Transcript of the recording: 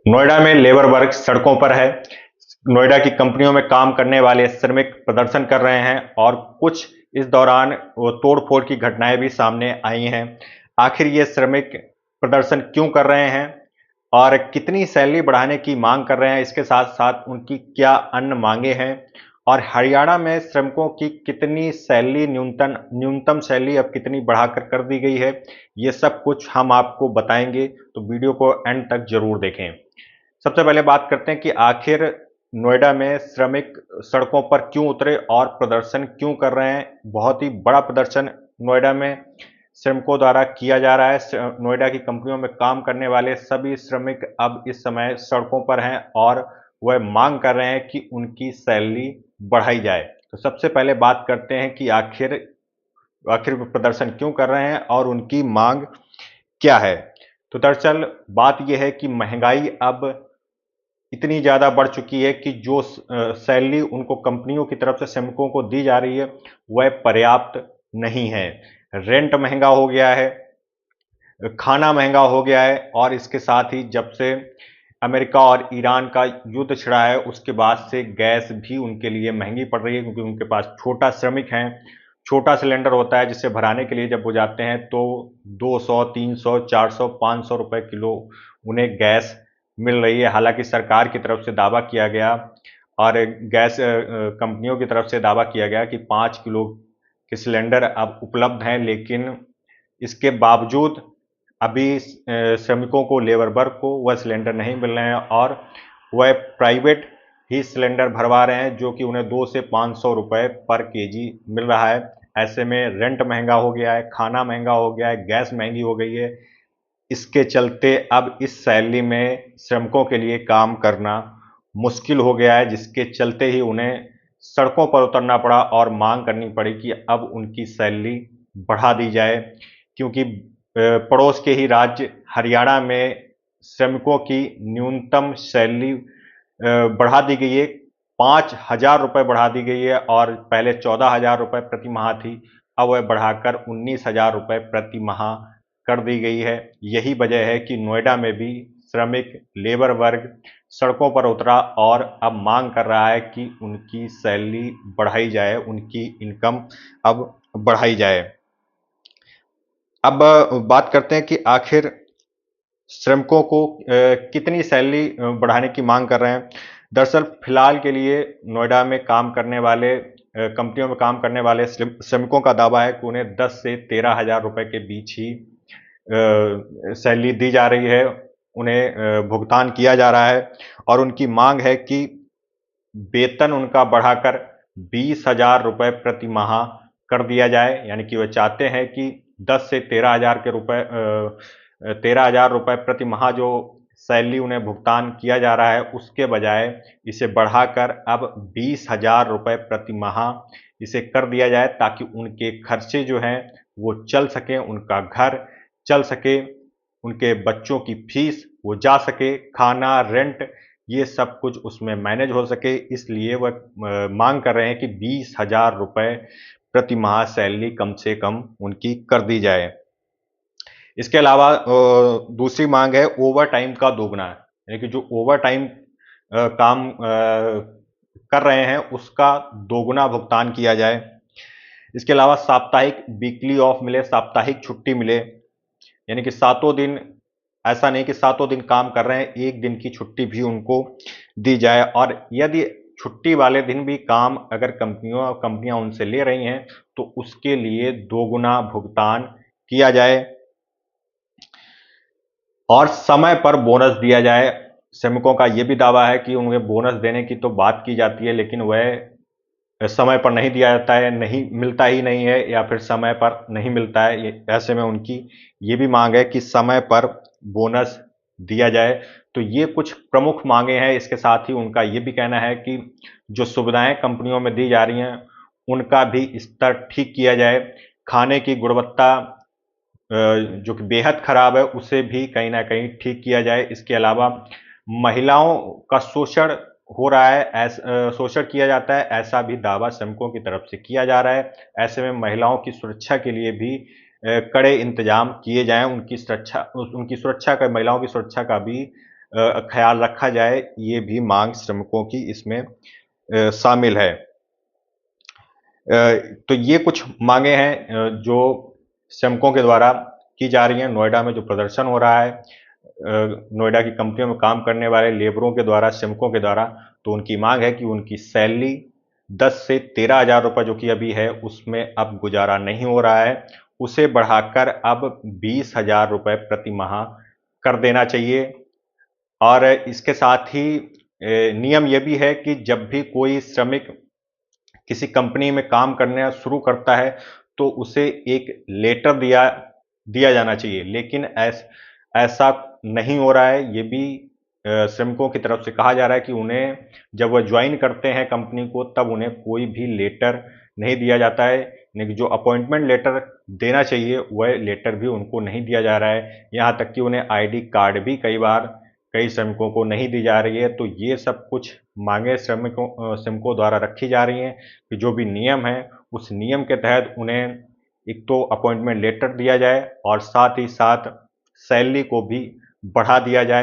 नोएडा में लेबर वर्ग सड़कों पर है। नोएडा की कंपनियों में काम करने वाले श्रमिक प्रदर्शन कर रहे हैं और कुछ इस दौरान वो तोड़-फोड़ की घटनाएं भी सामने आई हैं। आखिर ये श्रमिक प्रदर्शन क्यों कर रहे हैं और कितनी सैलरी बढ़ाने की मांग कर रहे हैं, इसके साथ-साथ उनकी क्या अन्य मांगे हैं और हरियाणा में श्रमिकों की कितनी सैलरी न्यूनतम सैलरी अब कितनी बढ़ाकर कर दी गई है, ये सब कुछ हम आपको बताएंगे, तो वीडियो को एंड तक जरूर देखें। सबसे पहले बात करते हैं कि आखिर नोएडा में श्रमिक सड़कों पर क्यों उतरे और प्रदर्शन क्यों कर रहे हैं। बहुत ही बड़ा प्रदर्शन नोएडा में श्रमिकों द्वारा किया जा रहा है। नोएडा की कंपनियों में काम करने वाले सभी श्रमिक अब इस समय सड़कों पर हैं और वह मांग कर रहे हैं कि उनकी सैलरी बढ़ाई जाए। तो सबसे पहले बात करते हैं कि आखिर आखिर वो प्रदर्शन क्यों कर रहे हैं और उनकी मांग क्या है। तो दरअसल बात यह है कि महंगाई अब इतनी ज़्यादा बढ़ चुकी है कि जो सैलरी उनको कंपनियों की तरफ से श्रमिकों को दी जा रही है, वह पर्याप्त नहीं है। रेंट महँगा हो गया है, खाना महँगा हो गया है और इसके साथ ही जब से अमेरिका और ईरान का युद्ध छिड़ा है, उसके बाद से गैस भी उनके लिए महँगी पड़ रही है क्योंकि उनके पास छोटा श्रमिक हैं, छोटा सिलेंडर होता है जिसे भराने के लिए जब वो जाते हैं तो 200, 300, 400, 500 रुपए किलो उन्हें गैस मिल रही है। हालांकि सरकार की तरफ से दावा किया गया और गैस कंपनियों की तरफ से दावा किया गया कि 5 किलो के सिलेंडर अब उपलब्ध हैं, लेकिन इसके बावजूद अभी श्रमिकों को, लेबर वर्ग को वह सिलेंडर नहीं मिल रहे हैं और वह प्राइवेट ही सिलेंडर भरवा रहे हैं जो कि उन्हें 2 से 500 रुपए पर केजी मिल रहा है। ऐसे में रेंट महंगा हो गया है, खाना महंगा हो गया है, गैस महंगी हो गई है। इसके चलते अब इस सैलरी में श्रमिकों के लिए काम करना मुश्किल हो गया है, जिसके चलते ही उन्हें सड़कों पर उतरना पड़ा और मांग करनी पड़ी कि अब उनकी सैलरी बढ़ा दी जाए, क्योंकि पड़ोस के ही राज्य हरियाणा में श्रमिकों की न्यूनतम सैलरी बढ़ा दी गई है। 5,000 रुपये बढ़ा दी गई है और पहले 14,000 रुपये प्रति माह थी, अब वह बढ़ाकर 19,000 रुपये प्रति माह कर दी गई है। यही वजह है कि नोएडा में भी श्रमिक, लेबर वर्ग सड़कों पर उतरा और अब मांग कर रहा है कि उनकी सैलरी बढ़ाई जाए, उनकी इनकम अब बढ़ाई जाए। अब बात करते हैं कि आखिर श्रमिकों को कितनी सैलरी बढ़ाने की मांग कर रहे हैं। दरअसल फिलहाल के लिए नोएडा में काम करने वाले, कंपनियों में काम करने वाले श्रमिकों का दावा है कि उन्हें 10 से 13,000 रुपये के बीच ही सैलरी दी जा रही है, उन्हें भुगतान किया जा रहा है और उनकी मांग है कि वेतन उनका बढ़ाकर 20,000 रुपये प्रति माह कर दिया जाए। यानी कि वह चाहते हैं कि 10 से 13,000 के रुपए 13,000 रुपये प्रति माह जो सैलरी उन्हें भुगतान किया जा रहा है, उसके बजाय इसे बढ़ाकर अब 20,000 रुपये प्रति माह इसे कर दिया जाए, ताकि उनके खर्चे जो हैं वो चल सकें, उनका घर चल सके, उनके बच्चों की फीस वो जा सके, खाना, रेंट, ये सब कुछ उसमें मैनेज हो सके। इसलिए वह मांग कर रहे हैं कि 20,000 रुपये प्रति माह सैलरी कम से कम उनकी कर दी जाए। इसके अलावा दूसरी मांग है ओवर टाइम का दोगुना, यानी कि जो ओवर टाइम काम कर रहे हैं उसका दोगुना भुगतान किया जाए। इसके अलावा साप्ताहिक वीकली ऑफ मिले, साप्ताहिक छुट्टी मिले, यानी कि सातों दिन, ऐसा नहीं कि सातों दिन काम कर रहे हैं, एक दिन की छुट्टी भी उनको दी जाए और यदि छुट्टी वाले दिन भी काम अगर कंपनियां उनसे ले रही हैं तो उसके लिए दोगुना भुगतान किया जाए और समय पर बोनस दिया जाए। श्रमिकों का यह भी दावा है कि उन्हें बोनस देने की तो बात की जाती है, लेकिन वह समय पर नहीं दिया जाता है, नहीं मिलता ही नहीं है या फिर समय पर नहीं मिलता है। ऐसे में उनकी ये भी मांग है कि समय पर बोनस दिया जाए। तो ये कुछ प्रमुख मांगे हैं। इसके साथ ही उनका ये भी कहना है कि जो सुविधाएं कंपनियों में दी जा रही हैं उनका भी स्तर ठीक किया जाए, खाने की गुणवत्ता जो कि बेहद खराब है उसे भी कहीं ना कहीं ठीक किया जाए। इसके अलावा महिलाओं का शोषण हो रहा है, शोषण किया जाता है, ऐसा भी दावा श्रमिकों की तरफ से किया जा रहा है। ऐसे में महिलाओं की सुरक्षा के लिए भी कड़े इंतजाम किए जाएं, उनकी सुरक्षा का, महिलाओं की सुरक्षा का भी ख्याल रखा जाए, ये भी मांग श्रमिकों की इसमें शामिल है। तो ये कुछ मांगे हैं जो श्रमिकों के द्वारा की जा रही हैं। नोएडा में जो प्रदर्शन हो रहा है, नोएडा की कंपनियों में काम करने वाले लेबरों के द्वारा, श्रमिकों के द्वारा, तो उनकी मांग है कि उनकी सैलरी 10 से 13,000 रुपये जो कि अभी है, उसमें अब गुजारा नहीं हो रहा है, उसे बढ़ाकर अब 20,000 रुपये प्रति माह कर देना चाहिए। और इसके साथ ही नियम ये भी है कि जब भी कोई श्रमिक किसी कंपनी में काम करना शुरू करता है, तो उसे एक लेटर दिया दिया जाना चाहिए, लेकिन ऐसा नहीं हो रहा है। ये भी श्रमिकों की तरफ से कहा जा रहा है कि उन्हें जब वह ज्वाइन करते हैं कंपनी को, तब उन्हें कोई भी लेटर नहीं दिया जाता है, यानी जो अपॉइंटमेंट लेटर देना चाहिए वह लेटर भी उनको नहीं दिया जा रहा है। यहाँ तक कि उन्हें आईडी कार्ड भी कई श्रमिकों को नहीं दी जा रही है। तो ये सब कुछ मांगे श्रमिकों द्वारा रखी जा रही हैं कि जो भी नियम है, उस नियम के तहत उन्हें एक तो अपॉइंटमेंट लेटर दिया जाए और साथ ही साथ सैलरी को भी बढ़ा दिया जाए।